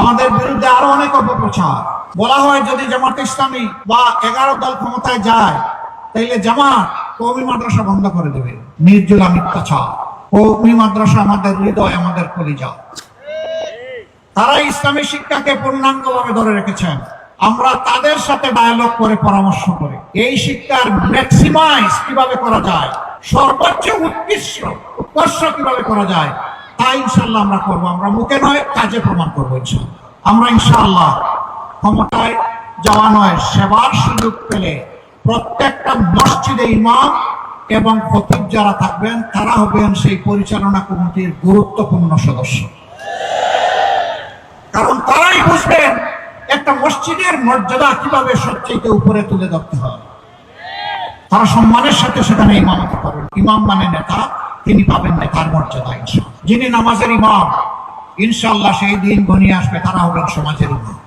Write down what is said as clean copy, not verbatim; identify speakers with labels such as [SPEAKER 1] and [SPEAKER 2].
[SPEAKER 1] আমাদের বিরুদ্ধে আরো অনেক অপপ্রচার। বলা হয় যদি জামাত ইসলামী বা 11 দল ক্ষমতায় যায় তাইলে জামাত কওমি মাদ্রাসা বন্ধ করে দেবে। নির্জলা মিথ্যাচার। কওমি মাদ্রাসা আমাদের হৃদয়, আমাদের কলিজা। তারা ইসলামী শিক্ষাকে পূর্ণাঙ্গভাবে ধরে রেখেছেন। আমরা তাদের সাথে ডায়ালগ করে পরামর্শ করে এই শিক্ষার ম্যাক্সিমাইজ কিভাবে করা যায়, সর্বোচ্চ উৎকর্ষ কিভাবে করা যায়, তা ইনশাআল্লাহ আমরা করবো। আমরা মুখে নয়, কাজে প্রমাণ করবো ইনশাআল্লাহ। আমরা ইনশাআল্লাহ ক্ষমতায় যাওয়া নয়, সেবার সুযোগ পেলে প্রত্যেকটা মসজিদে ইমাম এবং খতিব যারা থাকবেন তারা হবেন সেই পরিচালনা কমিটির গুরুত্বপূর্ণ সদস্য। কারণ তারাই বুঝবেন একটা মসজিদের মর্যাদা কিভাবে সবচেয়ে উপরে তুলে ধরতে হয়। তারা সম্মানের সাথে সেখানে ইমামতি করবেন। ইমাম মানে নেতা, তিনি পাবেন নেতার মর্যাদা ইনশাআল্লাহ। যিনি নামাজের ইমাম, ইনশাআল্লাহ সেই দিন ঘনিয়ে আসবে, তারা হবেন সমাজের ইমাম।